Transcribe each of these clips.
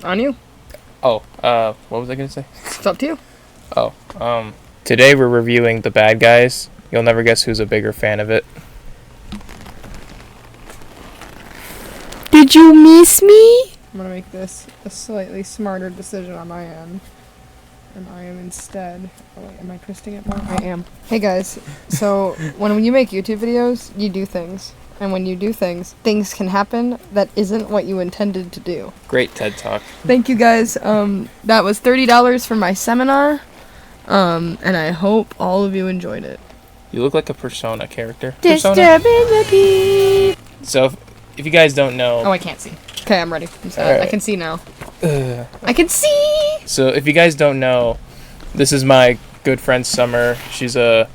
On you. Oh, what was I gonna say? It's up to you. Oh, today we're reviewing The Bad Guys. You'll never guess who's a bigger fan of it. Did you miss me? I'm gonna make this a slightly smarter decision on my end. And I am instead... Oh wait, am I twisting it more? I am. Hey guys, so when you make YouTube videos, you do things. And when you do things, things can happen that isn't what you intended to do. Great TED Talk. Thank you guys. That was $30 for my seminar. And I hope all of you enjoyed it. You look like a Persona character. Disturbing the peep. So, if you guys don't know... Oh, I can't see. Okay, I'm ready. I'm sorry. All right. I can see now. I can see! So, if you guys don't know, this is my good friend Summer. She's a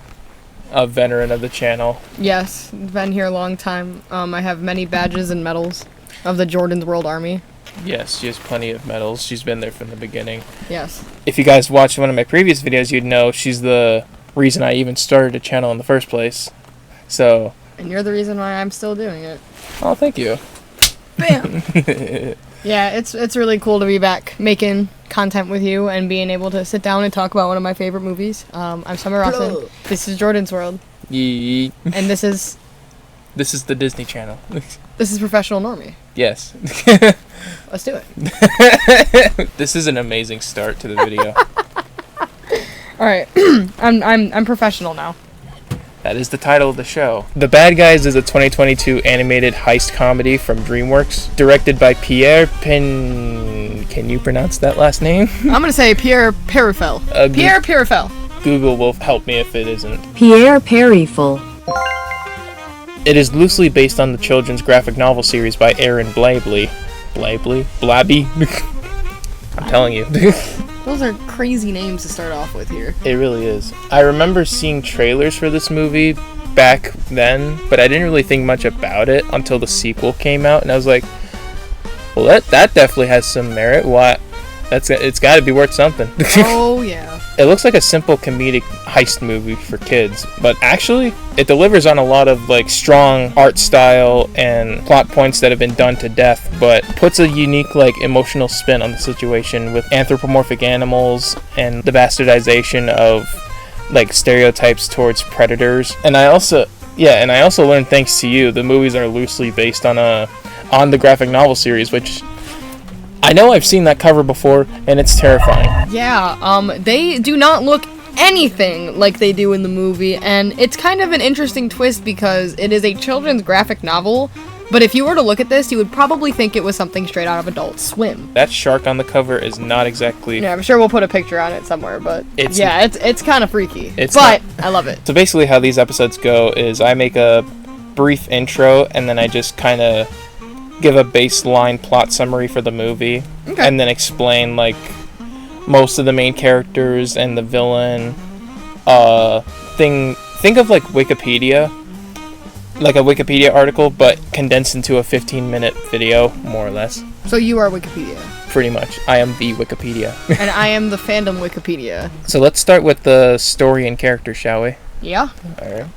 veteran of the channel. Yes, been here a long time. I have many badges and medals of the JordinsWrld Army. Yes, she has plenty of medals. She's been there from the beginning. Yes. If you guys watched one of my previous videos, you'd know she's the reason I even started a channel in the first place. So... And you're the reason why I'm still doing it. Oh, thank you. Bam! Yeah, it's really cool to be back making content with you and being able to sit down and talk about one of my favorite movies. I'm Summer Rawson. This is JordinsWrld. Yee. And this is the Disney Channel. this is Professional Normie. Yes. Let's do it. This is an amazing start to the video. All right, I'm professional now. That is the title of the show. The Bad Guys is a 2022 animated heist comedy from DreamWorks, directed by Pierre Pen... Can you pronounce that last name? I'm gonna say Pierre Perifel. Pierre Perifel. Google will help me if it isn't. Pierre Perifel. It is loosely based on the children's graphic novel series by Aaron Blabey. Blabby? I'm telling you. Those are crazy names to start off with here. It really is. I remember seeing trailers for this movie back then, but I didn't really think much about it until the sequel came out, and I was like, well, that definitely has some merit. What? It's got to be worth something. Oh, yeah. It looks like a simple comedic heist movie for kids, but actually, it delivers on a lot of like strong art style and plot points that have been done to death, but puts a unique like emotional spin on the situation with anthropomorphic animals and the bastardization of like stereotypes towards predators. And I also learned, thanks to you, the movies are loosely based on the graphic novel series, which I know I've seen that cover before, and it's terrifying. Yeah, they do not look anything like they do in the movie, and it's kind of an interesting twist because it is a children's graphic novel, but if you were to look at this, you would probably think it was something straight out of Adult Swim. That shark on the cover is not exactly... Yeah, I'm sure we'll put a picture on it somewhere, but it's kind of freaky, I love it. So basically how these episodes go is I make a brief intro, and then I just kind of give a baseline plot summary for the movie, and then explain like most of the main characters and the villain. Think of like Wikipedia, like a Wikipedia article, but condensed into a 15-minute video, more or less. So you are Wikipedia. Pretty much, I am the Wikipedia. And I am the fandom Wikipedia. So let's start with the story and characters, shall we? Yeah. All right.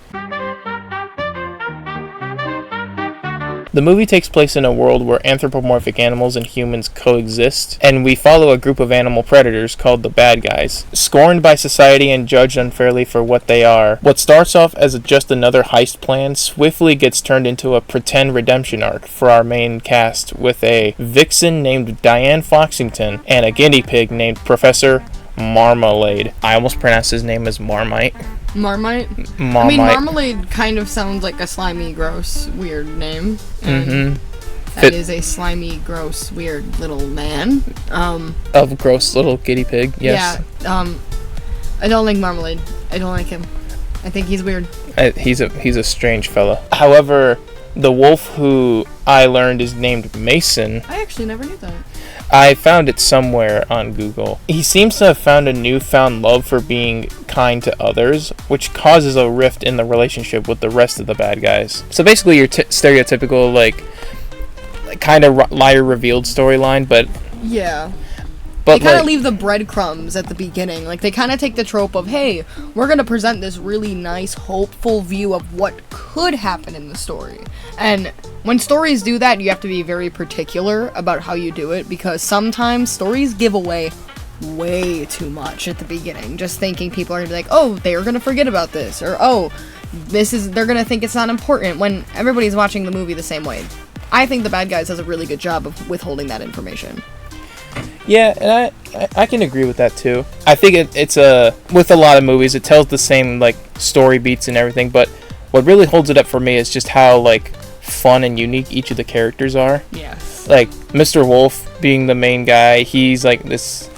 The movie takes place in a world where anthropomorphic animals and humans coexist, and we follow a group of animal predators called the Bad Guys. Scorned by society and judged unfairly for what they are, what starts off as just another heist plan swiftly gets turned into a pretend redemption arc for our main cast, with a vixen named Diane Foxington and a guinea pig named Professor Marmalade. I almost pronounced his name as Marmite. Marmite? Marmite. I mean, Marmalade kind of sounds like a slimy, gross, weird name. That is a slimy, gross, weird little man. Of gross little guinea pig, yes. Yeah, I don't like Marmalade. I don't like him. I think he's weird. He's a strange fella. However, the wolf who I learned is named Mason. I actually never knew that. I found it somewhere on Google. He seems to have found a newfound love for being kind to others, which causes a rift in the relationship with the rest of the bad guys. So basically your stereotypical, like kind of liar revealed storyline, but But they kind of like, leave the breadcrumbs at the beginning. Like, they kind of take the trope of, hey, we're going to present this really nice, hopeful view of what could happen in the story. And when stories do that, you have to be very particular about how you do it, because sometimes stories give away way too much at the beginning, just thinking people are going to be like, oh, they're going to forget about this, or, oh, they're going to think it's not important, when everybody's watching the movie the same way. I think The Bad Guys does a really good job of withholding that information. yeah, and I can agree with that too. I think it's with a lot of movies, it tells the same like story beats and everything, but what really holds it up for me is just how like fun and unique each of the characters are. Yeah. Like Mr. Wolf being the main guy, he's like this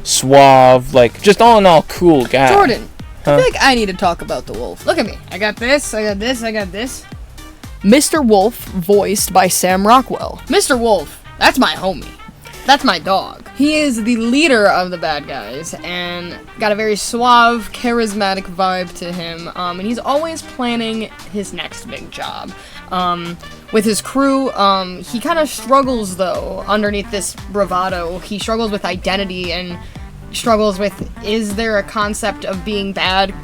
suave, like just all in all cool guy. Jordan, Huh? I feel like I need to talk about the wolf. Look at me. I got this, I got this, I got this. Mr. Wolf, voiced by Sam Rockwell. Mr. Wolf, that's my homie. That's my dog. He is the leader of the bad guys, and got a very suave, charismatic vibe to him, and he's always planning his next big job. With his crew, he kind of struggles, though, underneath this bravado. He struggles with identity, and struggles with, is there a concept of being bad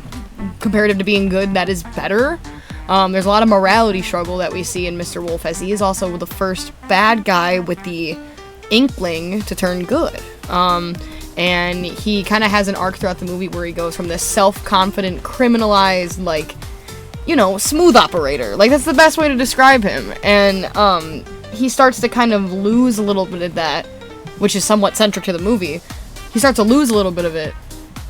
comparative to being good that is better? There's a lot of morality struggle that we see in Mr. Wolf, as he is also the first bad guy with the inkling to turn good. And he kind of has an arc throughout the movie where he goes from this self-confident, criminalized, like, you know, smooth operator. Like, that's the best way to describe him. And he starts to kind of lose a little bit of that, which is somewhat centric to the movie. He starts to lose a little bit of it,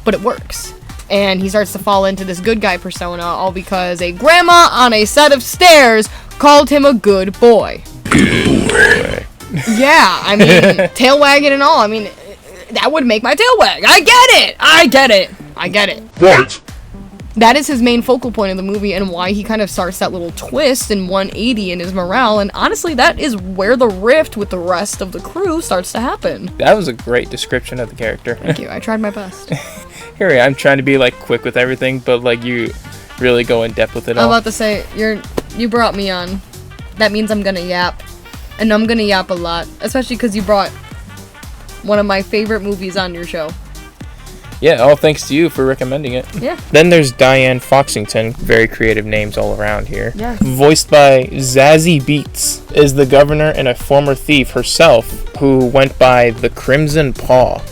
but it works. And he starts to fall into this good guy persona, all because a grandma on a set of stairs called him a good boy. Yeah, I mean, tail wagging and all. I mean, that would make my tail wag. I get it. Right. That is his main focal point of the movie, and why he kind of starts that little twist in 180 in his morale. And honestly, that is where the rift with the rest of the crew starts to happen. That was a great description of the character. Thank you. I tried my best. Here I'm trying to be like quick with everything, but like you really go in depth with it all. I'm about to say, you brought me on. That means I'm gonna yap. And I'm gonna yap a lot. Especially because you brought one of my favorite movies on your show. Yeah, all thanks to you for recommending it. Yeah. Then there's Diane Foxington. Very creative names all around here. Yeah. Voiced by Zazie Beetz, is the governor and a former thief herself who went by the Crimson Paw.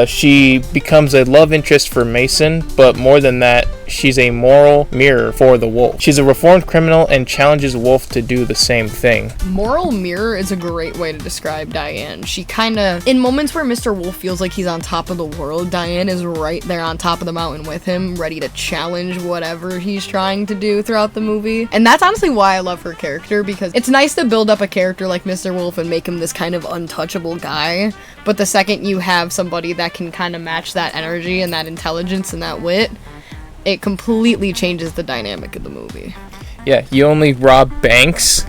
She becomes a love interest for Mason, but more than that, she's a moral mirror for the Wolf. She's a reformed criminal and challenges Wolf to do the same thing. Moral mirror is a great way to describe Diane. She kind of, in moments where Mr. Wolf feels like he's on top of the world, Diane is right there on top of the mountain with him, ready to challenge whatever he's trying to do throughout the movie. And that's honestly why I love her character, because it's nice to build up a character like Mr. Wolf and make him this kind of untouchable guy, but the second you have somebody that can kind of match that energy and that intelligence and that wit, it completely changes the dynamic of the movie. Yeah, you only rob banks.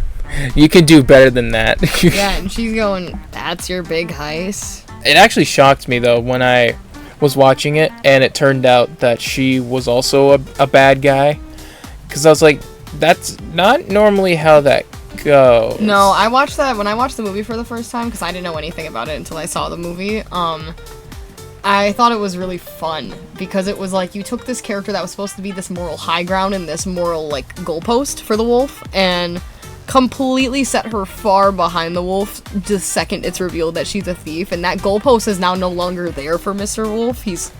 You can do better than that. Yeah, and she's going, that's your big heist? It actually shocked me though when I was watching it and it turned out that she was also a bad guy, because I was like, that's not normally how that goes. No, I watched that when I watched the movie for the first time, because I didn't know anything about it until I saw the movie. I thought it was really fun, because it was like you took this character that was supposed to be this moral high ground and this moral like goalpost for the Wolf, and completely set her far behind the Wolf the second it's revealed that she's a thief, and that goalpost is now no longer there for Mr. Wolf. He's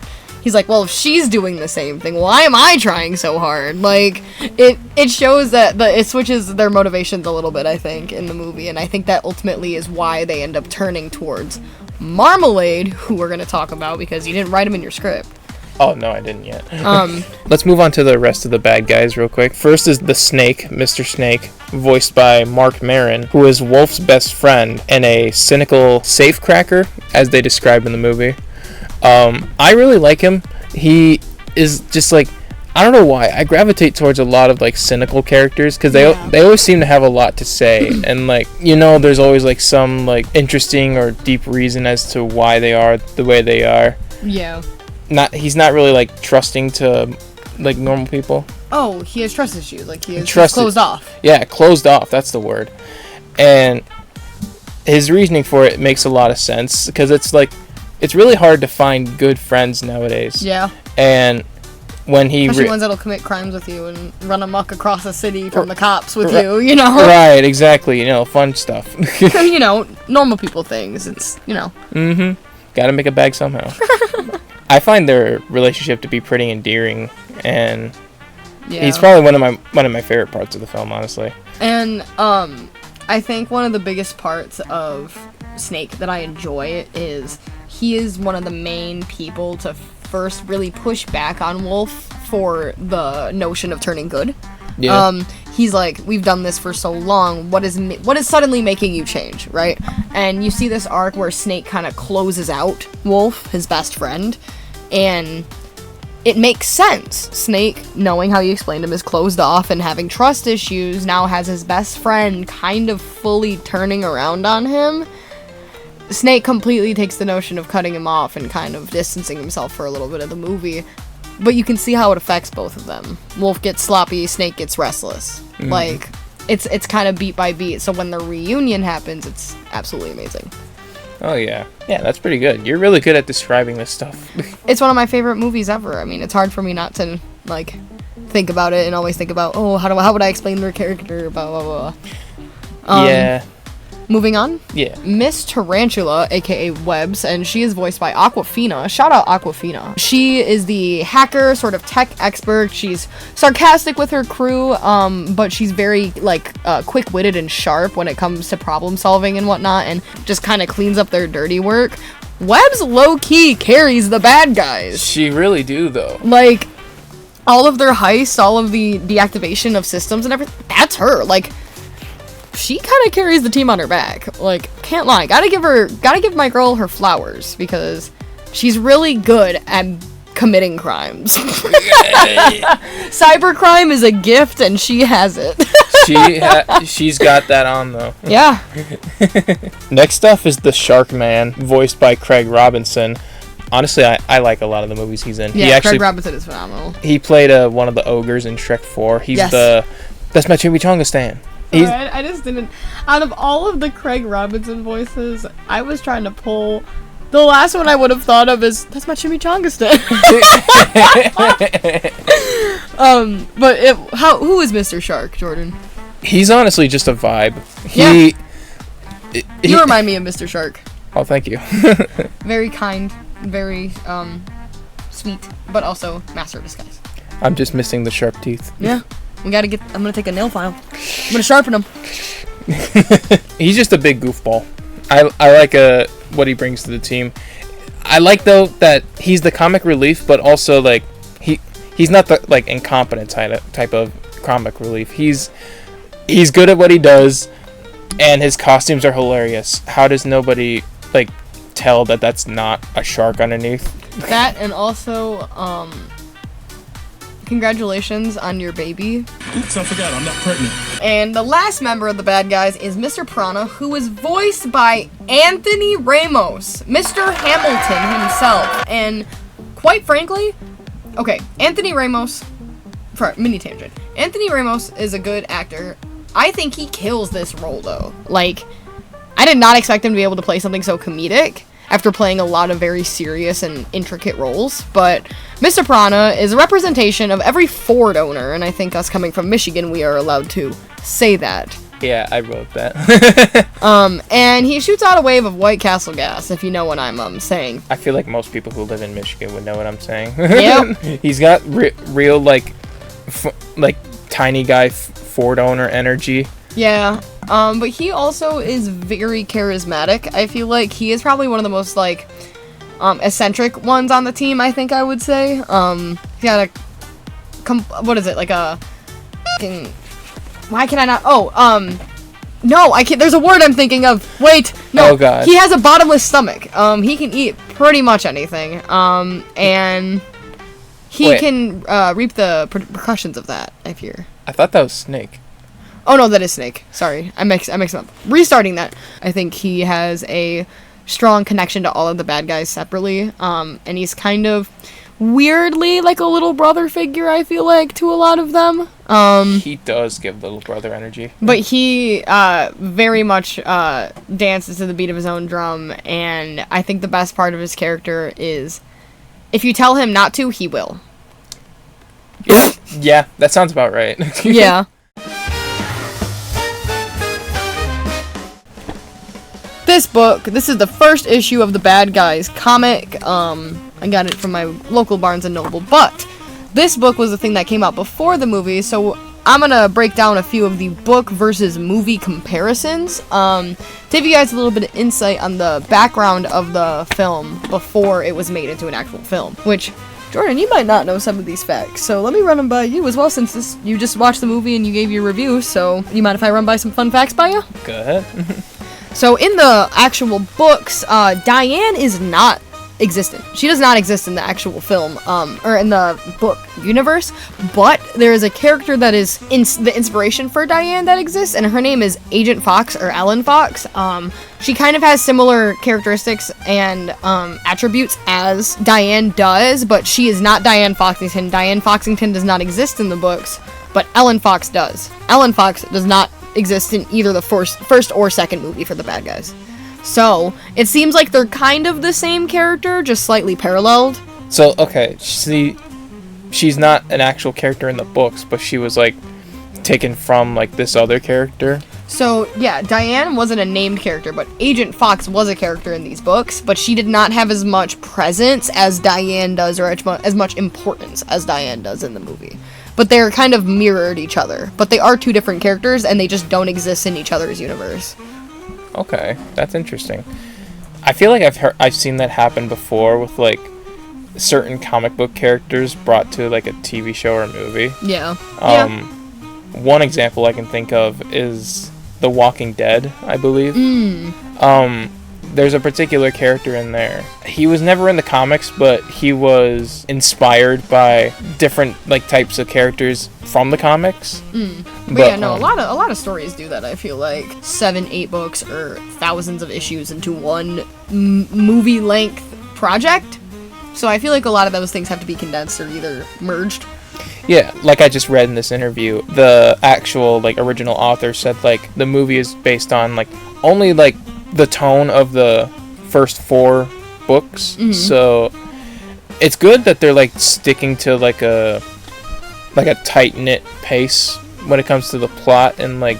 like, well, if she's doing the same thing, why am I trying so hard? Like, it shows that it switches their motivations a little bit, I think, in the movie, and I think that ultimately is why they end up turning towards Marmalade, who we're going to talk about, because you didn't write him in your script. Oh, no, I didn't yet. Let's move on to the rest of the bad guys real quick. First is the Snake, Mr. Snake, voiced by Mark Maron, who is Wolf's best friend and a cynical safecracker, as they describe in the movie. I really like him. He is just like, I don't know why, I gravitate towards a lot of like cynical characters, because they always seem to have a lot to say, and like, you know, there's always like some like interesting or deep reason as to why they are the way they are. Yeah. He's not really like trusting to like normal people. Oh, he has trust issues. Like, he's Trusted. closed off. Yeah, closed off, that's the word. And his reasoning for it makes a lot of sense, because it's like, it's really hard to find good friends nowadays. Yeah. And when he especially ones that'll commit crimes with you and run amok across the city from the cops with you, you know? Right, exactly, you know, fun stuff. You know, normal people things. It's, you know. Mm-hmm. Gotta make a bag somehow. I find their relationship to be pretty endearing, and he's probably one of my favorite parts of the film, honestly. And I think one of the biggest parts of Snake that I enjoy is he is one of the main people to first really push back on Wolf for the notion of turning good. Yeah. He's like, we've done this for so long. What is suddenly making you change, right? And you see this arc where Snake kind of closes out Wolf, his best friend, and it makes sense. Snake, knowing how you explained him, is closed off and having trust issues, now has his best friend kind of fully turning around on him. Snake completely takes the notion of cutting him off and kind of distancing himself for a little bit of the movie. But you can see how it affects both of them. Wolf gets sloppy, Snake gets restless. Mm-hmm. Like, it's kind of beat by beat, so when the reunion happens, it's absolutely amazing. Oh, yeah. Yeah, that's pretty good. You're really good at describing this stuff. It's one of my favorite movies ever. I mean, it's hard for me not to, like, think about it and always think about, oh, how would I explain their character, blah, blah, blah. Yeah. Moving on? Yeah. Miss Tarantula, aka Webbs, and she is voiced by Aquafina. Shout out Aquafina. She is the hacker, sort of tech expert. She's sarcastic with her crew, but she's very, like, quick-witted and sharp when it comes to problem solving and whatnot, and just kind of cleans up their dirty work. Webbs low-key carries the bad guys. She really do, though. Like, all of their heists, all of the deactivation of systems and everything, that's her. Like, she kind of carries the team on her back. Like, can't lie. Gotta give my girl her flowers, because she's really good at committing crimes. Cybercrime is a gift, and she has it. She's got that on, though. Yeah. Next up is the Shark Man, voiced by Craig Robinson. Honestly, I like a lot of the movies he's in. Yeah, Craig Robinson is phenomenal. He played one of the ogres in Shrek 4. He's that's my chimichanga stand. I just didn't. Out of all of the Craig Robinson voices, I was trying to pull. The last one I would have thought of is that's my chimichanga stand. But who is Mr. Shark, Jordan? He's honestly just a vibe. You remind me of Mr. Shark. Oh, thank you. Very kind, very sweet, but also master of disguise. I'm just missing the sharp teeth. Yeah. I'm gonna take a nail file. I'm gonna sharpen him. He's just a big goofball. I like what he brings to the team. I like, though, that he's the comic relief, but also, like, he's not the, like, incompetent type of comic relief. He's good at what he does, and his costumes are hilarious. How does nobody, like, tell that that's not a shark underneath? That, and also, congratulations on your baby. Oops, I forgot, I'm not pregnant. And the last member of the bad guys is Mr. Piranha, who is voiced by Anthony Ramos, Mr. Hamilton himself. And quite frankly, okay, Anthony Ramos, mini tangent. Anthony Ramos is a good actor. I think he kills this role, though. Like, I did not expect him to be able to play something so comedic after playing a lot of very serious and intricate roles, but Mr. Piranha is a representation of every Ford owner, and I think us coming from Michigan, we are allowed to say that. Yeah, I wrote that. And he shoots out a wave of White Castle gas, if you know what I'm saying. I feel like most people who live in Michigan would know what I'm saying. Yep. He's got real, like tiny guy Ford owner energy. Yeah. But he also is very charismatic. I feel like he is probably one of the most, like, eccentric ones on the team, I think I would say. He got what is it, like a fucking, why can I not, no, I can't, there's a word I'm thinking of. Wait, no. Oh, God. He has a bottomless stomach. He can eat pretty much anything. And he can, reap the repercussions of that, I fear. I thought that was Snake. Oh, no, that is Snake. Sorry, I mix them up. Restarting that. I think he has a strong connection to all of the bad guys separately. And he's kind of weirdly like a little brother figure, I feel like, to a lot of them. He does give little brother energy. But he very much dances to the beat of his own drum, and I think the best part of his character is if you tell him not to, he will. Yeah, that sounds about right. Yeah. This book, this is the first issue of the Bad Guys comic. I got it from my local Barnes & Noble, but this book was the thing that came out before the movie, so I'm gonna break down a few of the book versus movie comparisons, to give you guys a little bit of insight on the background of the film before it was made into an actual film, which, Jordan, you might not know some of these facts, so let me run them by you as well, since you just watched the movie and you gave your review, so you mind if I run by some fun facts by you? Go ahead. So in the actual books, Diane is not existent. She does not exist in the actual film, or in the book universe, but there is a character that is the inspiration for Diane that exists, and her name is Agent Fox, or Ellen Fox. She kind of has similar characteristics and attributes as Diane does, but she is not Diane Foxington. Diane Foxington does not exist in the books, but Ellen Fox does. Ellen Fox does not exist in either the first or second movie for the Bad Guys. So, it seems like they're kind of the same character, just slightly paralleled. So, okay, she's not an actual character in the books, but she was, like, taken from, like, this other character. So, yeah, Diane wasn't a named character, but Agent Fox was a character in these books, but she did not have as much presence as Diane does, or as much importance as Diane does in the movie. But they're kind of mirrored each other. But they are two different characters, and they just don't exist in each other's universe. Okay, that's interesting. I feel like I've seen that happen before with, like, certain comic book characters brought to, like, a TV show or a movie. Yeah. One example I can think of is The Walking Dead, I believe. There's a particular character in there. He was never in the comics, but he was inspired by different, like, types of characters from the comics. But yeah, no, a lot of stories do that, I feel like. 7, 8 books or thousands of issues into one movie-length project. So I feel like a lot of those things have to be condensed or either merged. Yeah, like I just read in this interview, the actual, like, original author said, like, the movie is based on, like, only, like, the tone of the first 4 books. So it's good that they're, like, sticking to, like a tight-knit pace when it comes to the plot and, like,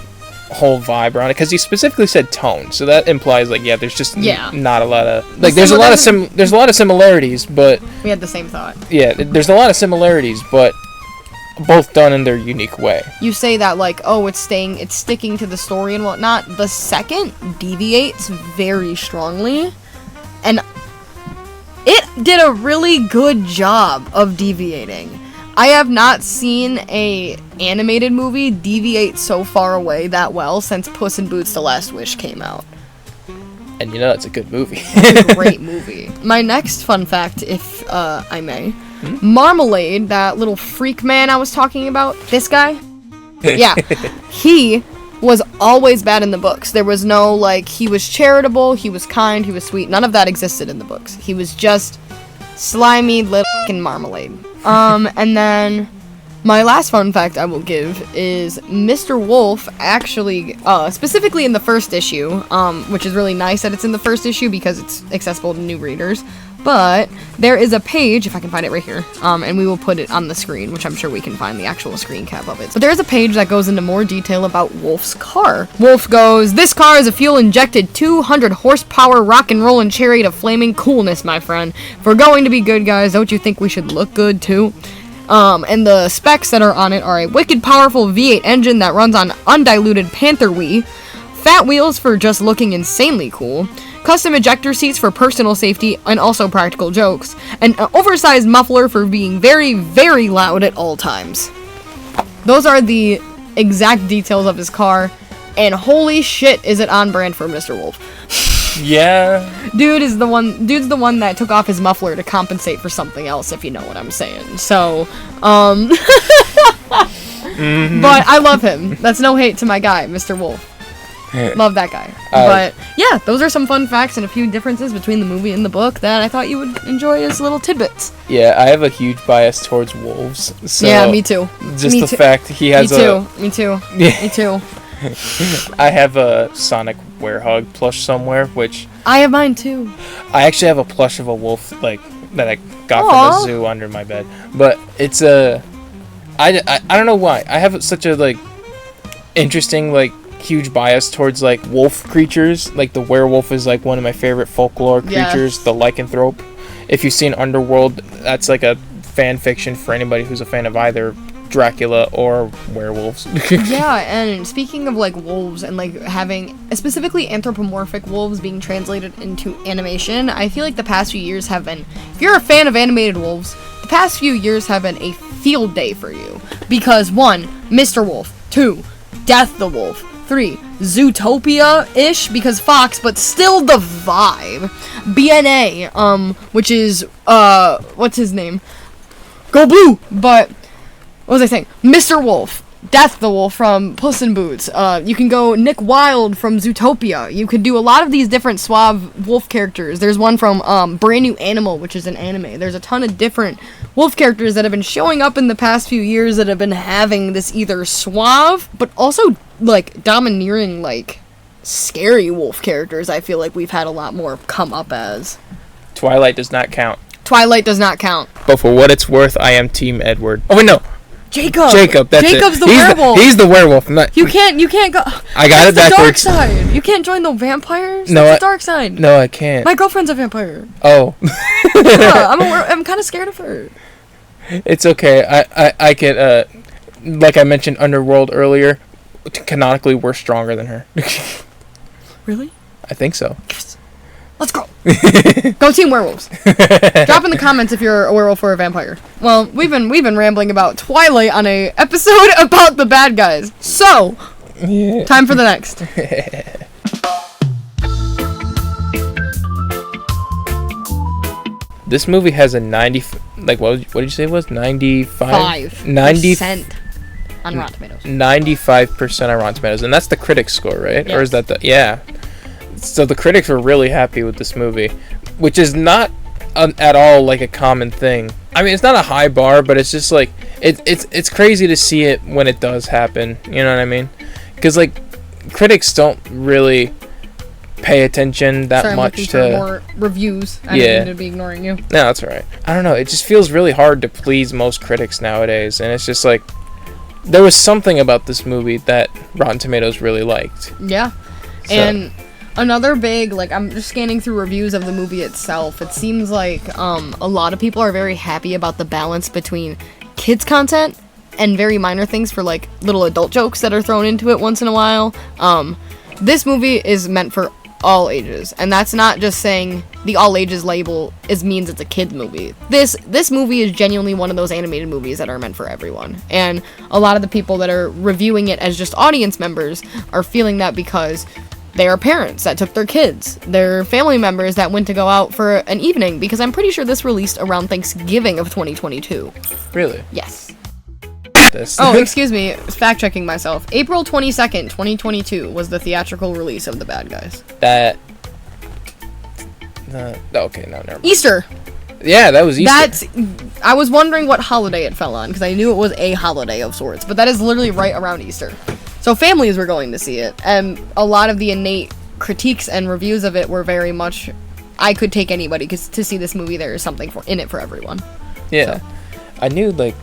whole vibe around it, because he specifically said tone, so that implies, like, yeah, there's just not a lot of, like, there's a lot of similarities, but we had the same thought. Yeah, there's a lot of similarities, but both done in their unique way. You say that, like, oh, it's sticking to the story and whatnot. The second deviates very strongly, and it did a really good job of deviating. I have not seen a animated movie deviate so far away that well since Puss in Boots: The Last Wish came out. And you know that's a good movie. It's a great movie. My next fun fact, if I may, Marmalade, that little freak man I was talking about, this guy, yeah, he was always bad in the books. There was no, like, he was charitable, he was kind, he was sweet. None of that existed in the books. He was just slimy little f***ing Marmalade. And then my last fun fact I will give is Mr. Wolf actually, specifically in the first issue, which is really nice that it's in the first issue because it's accessible to new readers, but there is a page, if I can find it right here, and we will put it on the screen, which I'm sure we can find the actual screen cap of it. But there is a page that goes into more detail about Wolf's car. Wolf goes, "This car is a fuel-injected 200 horsepower rock and rollin' chariot of flaming coolness, my friend. If we're going to be good guys, don't you think we should look good too?" And the specs that are on it are a wicked powerful V8 engine that runs on undiluted Panther Wii, fat wheels for just looking insanely cool, custom ejector seats for personal safety and also practical jokes, and an oversized muffler for being very, very loud at all times. Those are the exact details of his car, and holy shit is it on brand for Mr. Wolf. Yeah. Dude's the one that took off his muffler to compensate for something else, if you know what I'm saying. So, but I love him. That's no hate to my guy, Mr. Wolf. Love that guy. But yeah, those are some fun facts and a few differences between the movie and the book that I thought you would enjoy as little tidbits. Yeah, I have a huge bias towards wolves. So Yeah, me too. Just Me the too. fact he has Me too. Yeah. Me too. I have a Sonic Werehog plush somewhere, which I have mine too. I actually have a plush of a wolf like that I got Aw. from the zoo under my bed. But it's I don't know why. I have such a like interesting like huge bias towards like wolf creatures. Like the werewolf is like one of my favorite folklore creatures, the lycanthrope. If you've seen Underworld, that's like a fan fiction for anybody who's a fan of either Dracula or werewolves. Yeah, and speaking of like wolves and like having specifically anthropomorphic wolves being translated into animation, I feel like the past few years have been, if you're a fan of animated wolves, the past few years have been a field day for you. Because 1, Mr. Wolf, 2, Death the Wolf, 3, Zootopia-ish because Fox, but still the vibe. BNA, which is what's his name? Go Blue, but what was I saying? Mr. Wolf, Death the Wolf from Puss in Boots. You can go Nick Wilde from Zootopia. You could do a lot of these different suave wolf characters. There's one from Brand New Animal, which is an anime. There's a ton of different wolf characters that have been showing up in the past few years that have been having this either suave, but also like domineering, like scary wolf characters. I feel like we've had a lot more come up as. Twilight does not count. Twilight does not count. But for what it's worth, I am Team Edward. Oh wait, no. Jacob, that's Jacob's it. the werewolf. He's the werewolf. I'm not, You can't go. I got it That's the dark backwards. side. You can't join the vampires. No, That's the dark side. No, I can't. My girlfriend's a vampire. Oh. Yeah, I'm kind of scared of her. It's okay. I can, like I mentioned Underworld earlier, canonically we're stronger than her. Really? I think so. Let's go. Go Team Werewolves. Drop in the comments if you're a werewolf or a vampire. Well, we've been rambling about Twilight on a episode about the bad guys. So, time for the next. This movie has a 90, like what did you say it was? 95? 5% on Rotten Tomatoes. 95% on Rotten Tomatoes, and that's the critics score, right? Yes. Or is that the So the critics were really happy with this movie, which is not at all like a common thing. I mean, it's not a high bar, but it's just like it's crazy to see it when it does happen. You know what I mean? Because like critics don't really pay attention that much to more reviews. I didn't mean to be ignoring you. No, that's all right. I don't know. It just feels really hard to please most critics nowadays, and it's just like there was something about this movie that Rotten Tomatoes really liked. Yeah, So. and another big, like, I'm just scanning through reviews of the movie itself. It seems like a lot of people are very happy about the balance between kids content and very minor things for like little adult jokes that are thrown into it once in a while. This movie is meant for all ages, and that's not just saying the all ages label means it's a kids movie. This movie is genuinely one of those animated movies that are meant for everyone, and a lot of the people that are reviewing it as just audience members are feeling that because they are parents that took their kids, they're family members that went to go out for an evening, because I'm pretty sure this released around Thanksgiving of 2022. Really? Yes. This. Oh, excuse me, fact checking myself. April 22nd, 2022 was the theatrical release of The Bad Guys. That. Okay, no, never mind. Easter. Yeah, that was Easter. I was wondering what holiday it fell on, because I knew it was a holiday of sorts, but that is literally right around Easter. So families were going to see it, and a lot of the innate critiques and reviews of it were very much, I could take anybody, because to see this movie there is something in it for everyone. Yeah. So. I knew, like,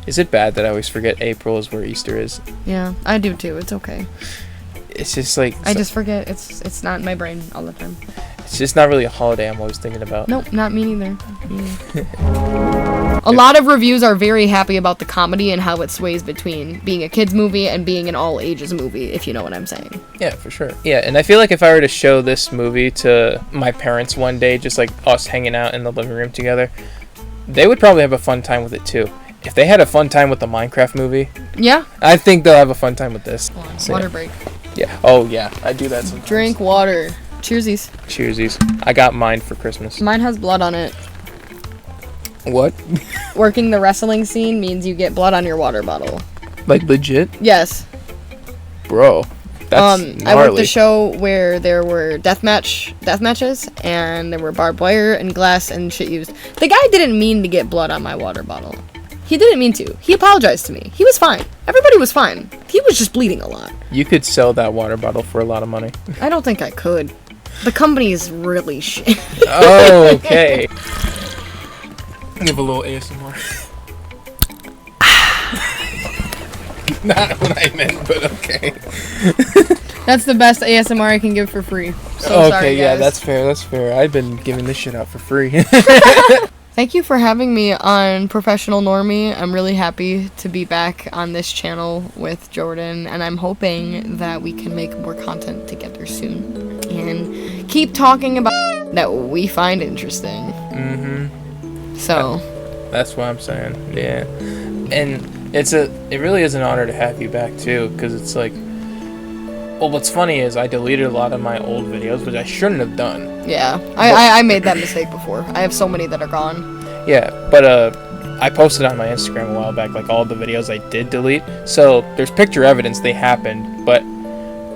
is it bad that I always forget April is where Easter is? Yeah, I do too, it's okay. It's just like... I just forget, it's not in my brain all the time. It's just not really a holiday I'm always thinking about. Nope, not me neither. A lot of reviews are very happy about the comedy and how it sways between being a kids movie and being an all ages movie, if you know what I'm saying. Yeah, for sure. Yeah, and I feel like if I were to show this movie to my parents one day, just like us hanging out in the living room together, they would probably have a fun time with it too. If they had a fun time with the Minecraft movie, Yeah. I think they'll have a fun time with this. So, Water break. Yeah. Oh, yeah. I do that sometimes. Drink water. Cheersies. Cheersies. I got mine for Christmas. Mine has blood on it. What? Working the wrestling scene means you get blood on your water bottle. Like legit? Yes. Bro. That's I worked gnarly. a show where there were death matches, and there were barbed wire and glass and shit used. The guy didn't mean to get blood on my water bottle. He didn't mean to. He apologized to me. He was fine. Everybody was fine. He was just bleeding a lot. You could sell that water bottle for a lot of money. I don't think I could. The company is really shit. Oh, okay. Give a little ASMR. Not what I meant, but okay. That's the best ASMR I can give for free. So Okay, sorry, yeah, guys. that's fair. That's fair. I've been giving this shit out for free. Thank you for having me on Professional Normie. I'm really happy to be back on this channel with Jordan, and I'm hoping that we can make more content together soon and keep talking about that we find interesting. So That's what I'm saying. Yeah, and it really is an honor to have you back too, because it's like, well, what's funny is I deleted a lot of my old videos, which I shouldn't have done. yeah, I made that mistake before. I have so many that are gone. Yeah, but I posted on my Instagram a while back, like all the videos I did delete. So there's picture evidence they happened, but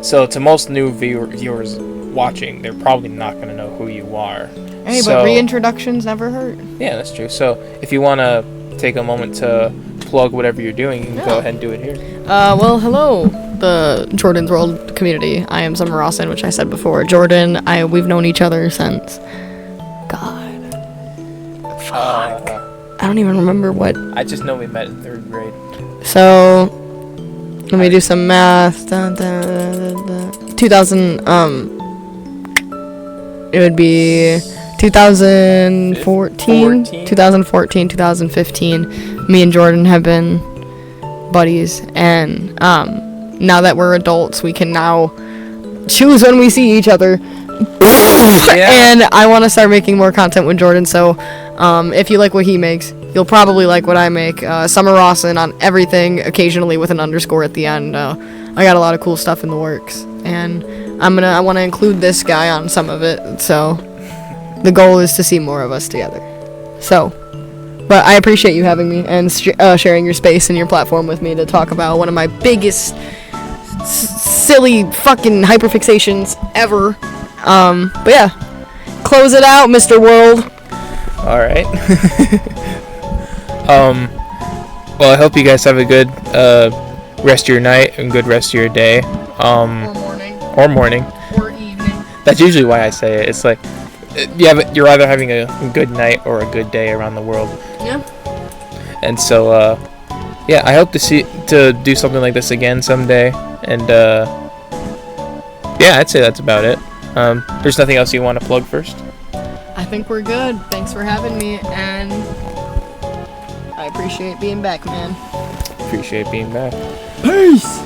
so to most new viewers watching, they're probably not gonna know who you are. Hey, So- but reintroductions never hurt. Yeah, that's true. So if you wanna take a moment to plug whatever you're doing, you can go ahead and do it here. Well, hello, the JordinsWrld community. I am Summer Rawson, which I said before. Jordan, we've known each other since, God, I don't even remember what. I just know we met in 3rd grade. So, let me do some math. 2000, it would be 2014, 2015. Me and Jordan have been buddies, and now that we're adults, we can now choose when we see each other. And I want to start making more content with Jordan, so if you like what he makes, you'll probably like what I make. Summer Rawson on everything, occasionally with an underscore at the end. I got a lot of cool stuff in the works, and I want to include this guy on some of it, so the goal is to see more of us together. So, but I appreciate you having me and sharing your space and your platform with me to talk about one of my biggest silly fucking hyperfixations ever. But yeah, close it out, Mr. World. All right. Well, I hope you guys have a good rest of your night and good rest of your day. Or morning. Or morning. Or evening. That's usually why I say it. It's like you're either having a good night or a good day around the world. Yeah. And so, yeah, I hope to do something like this again someday. And yeah, I'd say that's about it. There's nothing else you want to plug first? I think we're good. Thanks for having me, and I appreciate being back, man. Appreciate being back. Peace!